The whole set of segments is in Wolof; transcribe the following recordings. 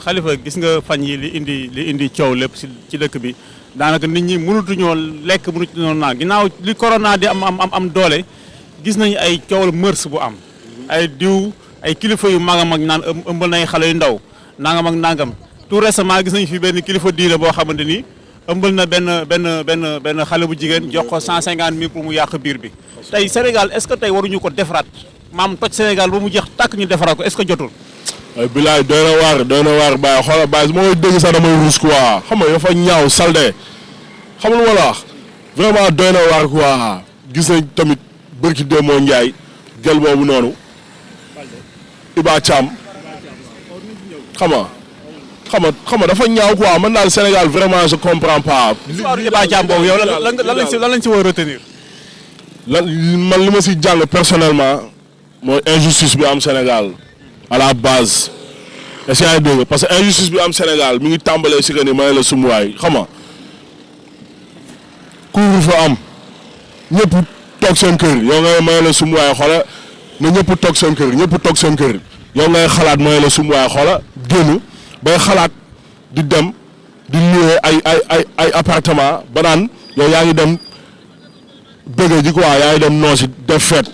Khalifa gis nga fan yi li indi coow lépp ci dëkk bi daanaka nit ñi mënutuñoo lekk mënutuñoo naan ginnaaw li corona di am doole gis nañu ay coowal mërs bu am ay diw ay kilifa yu mag a mag naan ëmbal nay xale yu ndaw nangam ak nangam tout récemment gis nañu fi benn kilifa diine boo xamante ni ëmbal na benn xale bu jigéen jox ko 150 000 pour mu yàq biir bi tey Sénégal est-ce que tey waruñu ko defaraat maam toj Sénégal ba mu jeex tàkk ñu defaraat ko est-ce que jotul. bilaay doy na waar bàyyi xoolal bàyyi su ma koy dégg sax damay ruus quoi xam nga dafa ñaaw salde xam nga lu ma la wax vraiment doy na waar quoi gis nañ tamit bërki Démo Ndiaye gel boobu noonu Iba Thiam xam nga dafa ñaaw quoi man daal Sénégal vraiment je comprends pas. histoire Iba Thiam boobu yow lan lañ si war a retenir. man li ma si jàng personnellement mooy injustice bi am Sénégal à la base est-ce que yaa ngi dégg parce que injustice bi am Sénégal mi ngi tàmbalee si que ni may la sumuwaay xam nga couvre-feu am ñëpp toog seen kër yow ngay may la sumuwaay xoola na ñëpp toog seen kër yow ngay xalaat may la sumuwaay xoola génn bay xalaat di dem di louer ay appartement ba naan yow yaa ngi dem bëgg ji quoi yaa ngi dem noosi def fête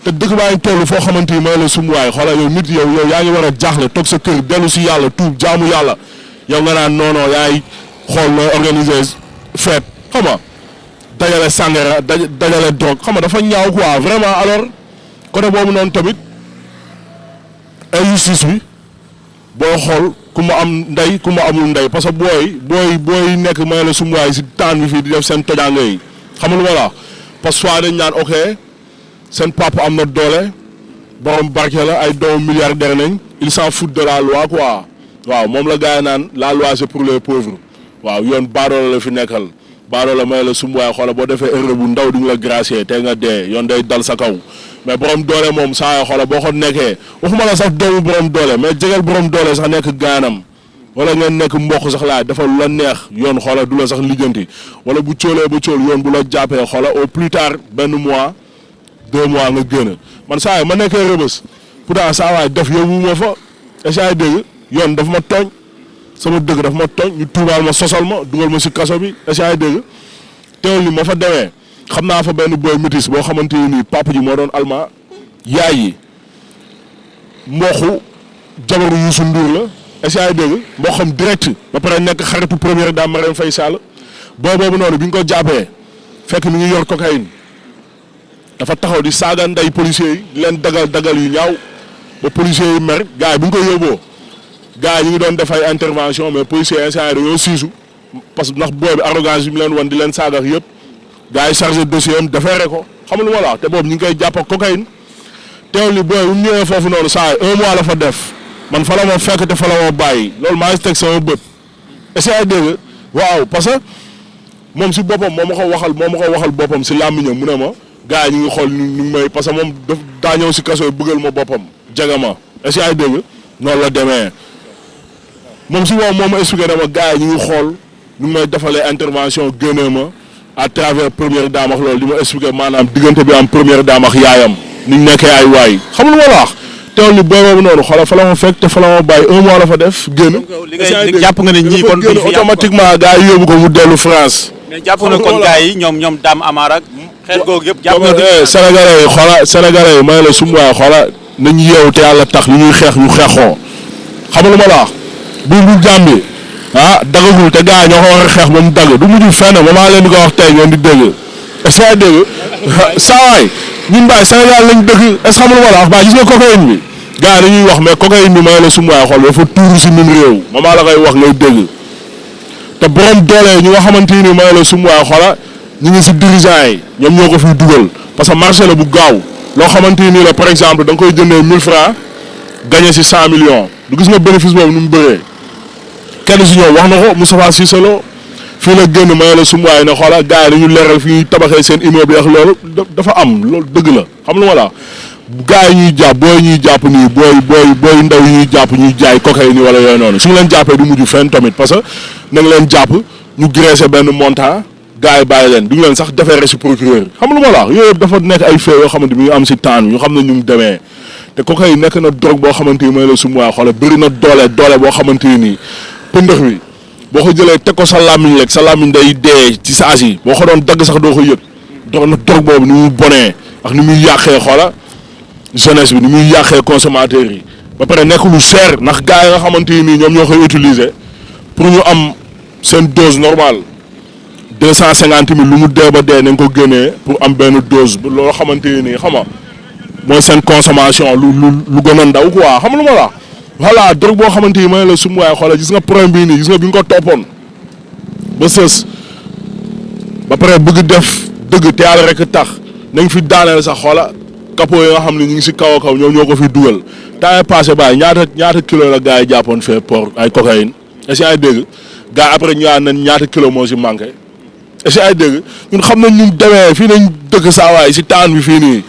te dëkk baa ngi toll foo xamante ni may la sumuwaay xoolal yow nit yow yaa ngi war a jaaxle toog sa kër dellu si yàlla tuub jaamu yàlla yow nga naan non yaay xool nooy organiser fête xam nga dajale sàngara dajale drogue xam nga dafa ñaaw quoi vraiment alors côté boobu noonu tamit injustice bi boo xool ku ma am ndey ku ma amul ndey parce que booy nekk may la sumuwaay si taan bi fii di def seen tojaange yi xam nga lu ma la parce que soit dañ naan ok seen papa am na doole borom barke la ay doomu milliardaire nañ il s'en fout de la loi quoi waaw moom la gars yi naan la loi c'est pour les pauvres waaw yoon baadoola la fi nekkal baadoola may la sumuwaay xoola boo defee erreur bu ndaw duñu la gracier tey nga dee yoon day dal sa kaw mais borom doole moom saa yoo xoola boo ko nekkee waxuma la sax doomu borom doole mais jegeel borom doole sax nekk gaanam wala ngeen nekk mboq sax laa dafa lu la neex yoon xoola du la sax lijjanti wala bu cóolee ba cóol yoon bu la jàppee xoola au plus tard benn mois 2 mois nga génn man saa yi ma nekkee rëbës pourtant saa waay def yóbbu ma fa est-ce dégg yoon dafa ma tooñ sama dëgg dafa ma tooñ ñu tuumaal ma sosal ma dugal ma si kaso bi est-ce dégg teewul ni ma fa demee xam naa fa benn boy métis boo xamante ni nii papa ji moo doon alma yaay yi mboqu jabaru Youssou Ndour la est-ce dégg moo xam direct ba pare nekk xaritu première dame Marième Faye Sall boobu noonu bi ñu ko jàppee fekk mi ngi yor cocaïne dafa taxaw di saaga nday policiers yi di leen dagal yu ñaaw ba policiers yi mer gars yi bu ñu ko yóbboo gars yi ñu ngi doon def ay intervention mais policiers yi instant dañoo siisu parce que ndax booy bi arrogance bi mu leen wan di leen saaga yëpp gars yi chargé dossier am defeere ko xam nga lu ma la wax te boobu ñu ngi koy jàpp ak cocaïne teewul ni booy bu mu ñëwee foofu noonu saa 1 mois la fa def man fa la ma fekk te fa la ma bàyyi loolu maa ngi teg sama bët est-ce dégg waaw parce que moom si boppam moo ma ko waxal boppam si làmmiñam mu ne ma gars yi ñu ngi xool ñu may parce que moom daa ñëw si kaso yi bëggal ma boppam jaga ma est-ce dégg noonu la demee moom si moom moo ma expliqué dama gars yi ñu ngi xool ñu may defalee intervention génnee ma à travers première dame ak loolu di ma expliqué maanaam diggante bi am première dame ak yaayam ni ñu nekkee ay waay xam lu ma la wax teewul ni booy boobu noonu xoolal fa la ma fekk te fa la ma bàyyi 1 mois la fa def génn. li jàpp nga ne ñii kon génn automatiquement gars yi yóbbu ko mu dellu France. mais jàpp na kon gars yi ñoom Dame Amara ak xeet googu yëpp jàpp na Sénégalais yi xoola Sénégalais yi may la sumuwaay xoola nañu yeewu te yàlla tax li ñuy xeex ñu xeexoo xam lu ma la wax bu jàmbi dagagul te gars yi ñoo ko war a xeex ba mu dagg du mujj fenn ba maa leen di ko wax tey ngeen di dégg est-ce que dégg saa waay ñun baay Sénégal lañ dëkk est-ce que xam lu ma la wax baay gis nga cocaïne bi gars yi dañuy wax mais cocaïne bi may la sumuwaay xool dafa tuuru si ñun réew ma maa la koy wax ngay dégg te borom doole ñi nga xamante ni may la sumuwaay xoola ñu ngi si dirigeant yi ñoom ñoo ko fiy dugal parce que marché la bu gaaw loo xamante ni la par exemple da nga koy jëndee 1000 francs gagné si 100 millions du gis nga bénéfice boobu nu mu bëree kenn si ñoom wax na ko Moustapha Cissé Lo fii la génn may la sumuwaay ne xoola gars yi dañu leeral fi ñuy tabaxee seen immeuble ak loolu dafa am loolu dëgg la xam lu ma la gars yi ñuy jàpp booy ñuy jàpp nii booy ndaw yi ñuy jàpp ñuy jaay cocaïne nii wala yooyu noonu su ñu leen jàppee du mujj fenn tamit parce que na nga leen jàpp ñu graissé benn montant gars yi bàyyi leen du ñu leen sax defeere si procureur xam lu ma la yooyu yëpp dafa nekk ay faits yoo xamante ni ñu am si temps ñu xam ne ñu demee te cocaïne nekk na drogue boo xamante ni mooy la sum waay xoolal bëri na doole boo xamante ni pëndëx bi boo ko jëlee teg ko sa làmmiñ rek sa làmmiñ day dee ci saa si boo ko doon dagg sax doo ko yëg dox na drogue boobu ni mu bonee ak ni muy yàqee xoola jeunesse bi ni muy yàqee consommateurs yi ba pare nekk lu cher ndax gars yi nga xamante ni ñoom ñoo koy utiliser pour ñu am seen dose normale 250 000 lu mu dee ba dee nañ ko génnee pour am benn dose loo xamante ni xam nga mooy seen consommation lu gën a ndaw quoi xam lu ma la voilà drogue boo xamante ni mooy la sum waay xoolal gis nga problème bii nii gis nga bi nga ko toppoon ba sës ba pare bëgg def dëgg te yàlla rek tax nañ fi daaneel sax xoola capot yi nga xam ne ñu ngi si kaw a kaw ñoom ñoo ko fi dugal temps passé baay ñaata kilo la gars yi jàppoon fee port ay cocaïne est-ce que ay dégg gars yi après ñu naan ñaata kilo moo si manqué est-ce que ay dégg ñun xam nañ ñu demee fii nañ dëkk saawaay si taan bi fii nii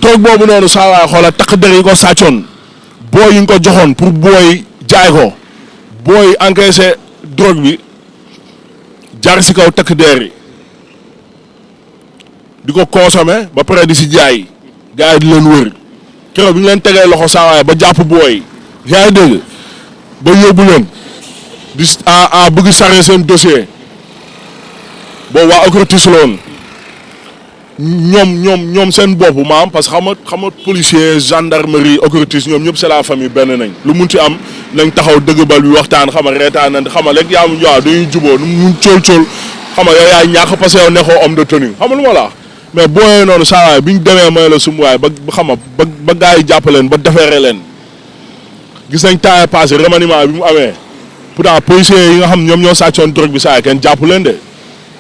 drogue boobu noonu saawaay xoola takk der yi ko sàccoon booy yi nga ko joxoon pour booy jaay ko booy encaissé drogue bi jaar si kaw takk der yi di ko consommé ba pare di si jaay gars yi di leen wër keroog bi ñu leen tegee loxo saawaay ba jàpp booy yaa ngi dégg ba yóbbu leen di bëgg sarre seen dossier boobu waa OCRTIS la woon ñoom seen bopp maam parce que xam nga policier gendarmerie OCRTIS ñoom ñëpp c'est la famille benn nañ lu mun ci am nañ taxaw dëgg bal bi waxtaan xam nga reetaan nañ xam nga rek yaa waaw dañuy juboo nu mun cool xam nga yow yaay ñàkk parce que yow nekkoo homme de tenue xam nga lu ma la mais booyee noonu saa waay bi ñu demee mooy la sum waay ba xam nga ba gars yi jàpp leen ba defeere leen gis nañ temps passé remaniement bi mu amee pourtant policiers yi nga xam ñoom ñoo sàccoon drogue bi saa kenn jàpp leen de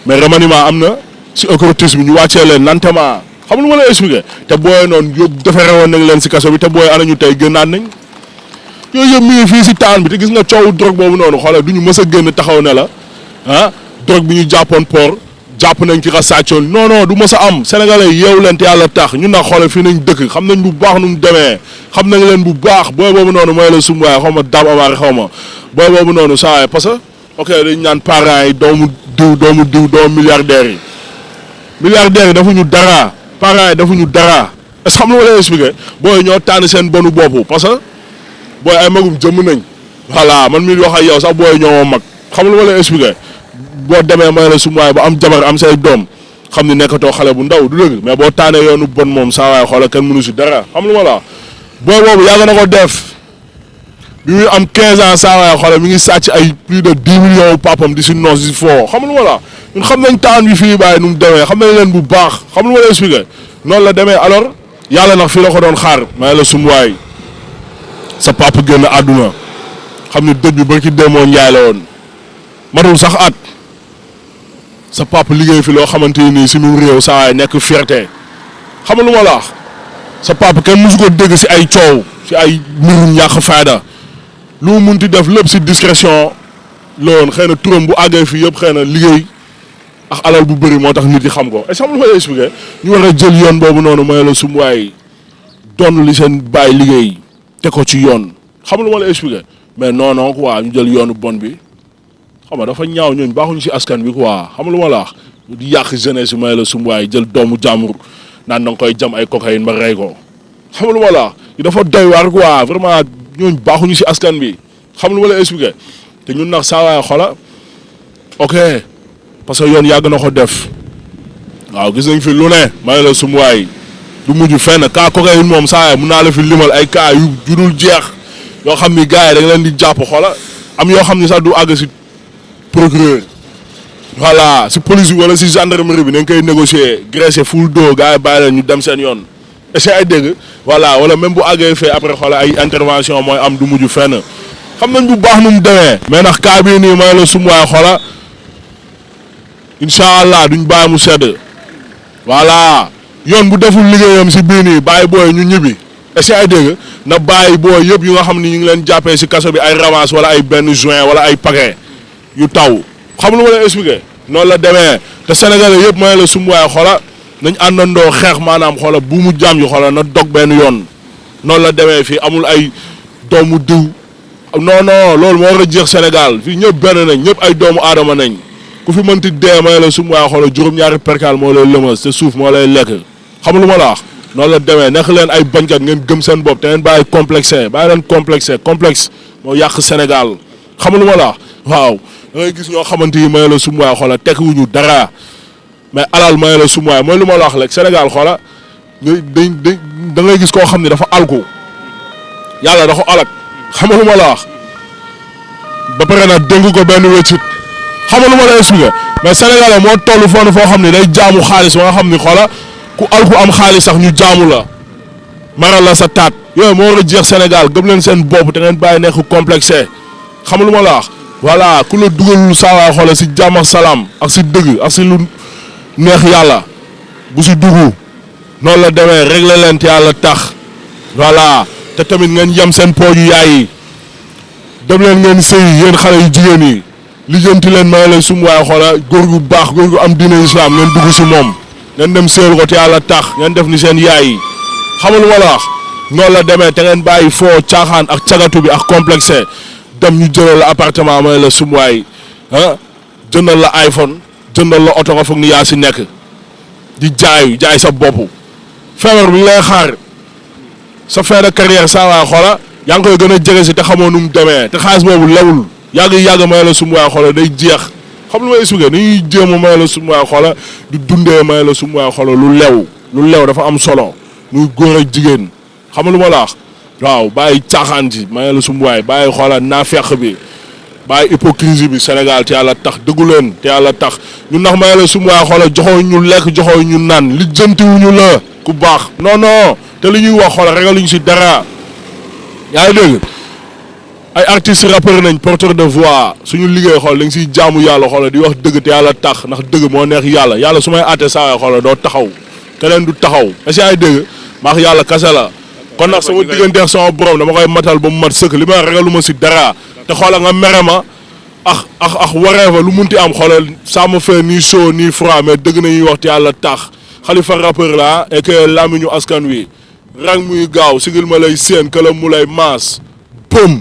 mais remaniement am na si OCRTIS bi ñu wàccee leen lentement xam lu ma la expliqué te booyee noonu yóbbu defere woon nañ leen si kaso bi te booyee ana ñu tey gënaat nañ yooyu yëpp mi ngi fii si taan bi te gis nga coow drogue boobu noonu xoolal du ñu mës a génn taxaw ne la drogue bi ñu jàppoon port jàpp nañ ci ka sàccoon non du mës a am sénégalais yeewu leen te yàlla tax ñun nag xoolal fii nañ dëkk xam nañ bu baax nu mu demee xam nañ leen bu baax booy boobu noonu mooy la sum waay xaw ma dab amaari xaw ma booy boobu noonu saa waay parce que ok dañ naan parents yi doomu milliardaires yi dafuñu dara parents yi dafuñu dara est-ce que xam nga ma lay expliqué booy ñoo tànn seen bonu bopp parce que booy ay magum jëmm nañ voilà man mii wax ak yow sax booy ñoo mag xam nga ma lay expliqué boo demee mooy la sum waay ba am jabar am say doom xam ni nekkatoo xale bu ndaw du dëgg mais boo taanee yoonu bon moom saa waay xoolal kenn mënu si dara xam lu ma la booy boobu yàgg na ko def bi muy am 15 ans saa waay xoolal mi ngi sàcc ay plus de 10 millions papam di si noos di si foo xam lu ma la ñun xam nañ taan bi fii bàyyi nu mu demee xam nañ leen bu baax xam lu ma la expliqué noonu la demee alors yàlla nag fii la ko doon xaar may la sum waay sa papa génn àdduna xam ni dëj bi ba ci demoo njaay la woon matul sax at sa papa liggéey fi loo xamante ni si nu réew saa waay nekk fierté xam lu ma la wax sa papa kenn musu ko dégg si ay coow si ay mbirum ñàkk fayda lu mu munti def lépp si discrétion la woon xëy na turam bu àggee fii yëpp xëy na liggéey ak alal bu bëri moo tax nit yi xam ko et xam lu ma lay expliqué ñu war a jël yoon boobu noonu mooy la sum waay doon li seen bàyyi liggéey te ko ci yoon xam lu ma lay expliqué mais non quoi ñu jël yoonu bon bi xam nga dafa ñaaw ñooñu baaxuñu si askan bi quoi xam lu ma la wax di yàq jeunesse bi mooy la sum waay jël doomu jàmbur naan da nga koy jam ay cocaïne ba rey ko xam lu ma la wax dafa doy waar quoi vraiment ñooñu baaxuñu si askan bi xam lu ma lay expliqué te ñun nag saa waay xola ok parce que yoon yàgg na ko def waaw gis nañ fi lu ne may la sum waay du mujj fenn cas cocaïne moom saa waay mun naa la fi limal ay cas yu dul jeex yoo xam ni gars yi da nga leen di jàpp xola am yoo xam ni sax du àgg si procureur voilà si police bi wala si gendarmerie bi nañ koy négocier graisser full dos gars yi bàyyi leen ñu dem seen yoon est-ce que ay dégg voilà wala même bu àggee fee après xola ay intervention mooy am du mujj fenn xam nañ bu baax nu mu demee mais ndax cas bii nii may la sum waay xola incha allah duñ bàyyi mu sedd voilà yoon bu deful liggéeyam si bii nii bàyyi booy ñu ñibbi est-ce que ay dégg na bàyyi booy yëpp yu nga xam ni ñu ngi leen jàppee si kaso bi ay ramas wala ay benn juin wala ay paquet yu taw xam lu ma lay expliqué noonu la demee te sénégalais yëpp mooy la sum waay xola nañ àndandoo xeex maanaam xola bu mu jàmm yi xola na dog benn yoon noonu la demee fii amul ay doomu diw non loolu moo war a jeex Sénégal fii ñëpp benn nañ ñëpp ay doomu aadama nañ ku fi mënti dee may la sum waay xola juróom-ñaari perkaal moo lay lëmas te suuf moo lay lekk xam lu ma la wax noonu la demee nekk leen ay bañkat ngeen gëm seen bopp te ngeen bàyyi complexé bàyyi leen complexe moo yàq Sénégal xam lu ma la waaw da ngay gis ñoo xamante ni may la sumuwaay xoola tekkiwuñu dara mais alal may la sumuwaay mooy lu ma la wax rek Sénégal xoola da ngay gis koo xam ne dafa alku yàlla dafa alak xam lu ma la wax ba pare nag dénk ko benn wéccit xam lu ma la expliqué mais Sénégalais moo toll foo xam ne day jaamu xaalis ba nga xam ni xoola ku alku am xaalis sax ñu jaamu la maral la sa taat yooyu moo war a jeex Sénégal gëm leen seen bopp te ngeen bàyyi nekk complexé xam lu ma la wax voilà ku la dugalul saawaay xoola si jàmm ak salaam ak si dëgg ak si lu neex yàlla bu si dugg noonu la demee réglé leen te yàlla tax voilà te tamit ngeen yem seen pooju yaay yi dem leen ngeen sëy yéen xale yu jigéen yi lijjanti leen may leen sum waaye xoola góor gu baax góor gu am diine islam ngeen dugg si moom ngeen dem sëyal ko te yàlla tax ngeen def ni seen yaay yi xamal lu ma la wax noonu la demee te ngeen bàyyi foo caaxaan ak cagatu bi ak complexé dem ñu jëlal la appartement may la sum waay jëndal la iPhone jëndal la oto nga foog ni yaa si nekk di jaay sa bopp feebar bi lay xaar sa fin de carrière saa waay xoola yaa ngi koy gën a jege si te xamoo nu mu demee te xaalis boobu lewul yàgg may la sum waay xoola day jeex xam lu may expliqué ni ñuy jéem a may la sum waay xoola di dundee may la sum waay xoola lu lew dafa am solo muy góor ak jigéen xam lu ma la wax waaw bàyyi caaxaan ji may la sum waay bàyyi xoola naafeq bi bàyyi hypocrisie bi Sénégal te yàlla tax dëggu leen te yàlla tax ñun ndax may la sum waay xoola joxoo ñu lekk joxoo ñu naan li jëntiwuñu la ku baax non te li ñuy wax xoola regaluñu si dara yaa ngi dégg ay artistes rappeurs nañ porteur de voix suñu liggéey xool dañ siy jaamu yàlla xoola di wax dëgg te yàlla tax ndax dëgg moo neex yàlla su may àtte saa waay xoola doo taxaw keneen du taxaw est-ce que yaa ngi dégg maax yàlla kase la kon nag sama digganteeg sama borom dama koy matal ba mu mat sëkk li may regalu ma si dara te xoola nga mere ma ak waree fa lu munti am xoola ça me fait ni chaud ni froid mais dëgg nañuy wax te yàlla tax Khalifa rappeur la et que lamiñu askan wi rang muy gaaw sigil ma lay seen këla mu lay maas bëm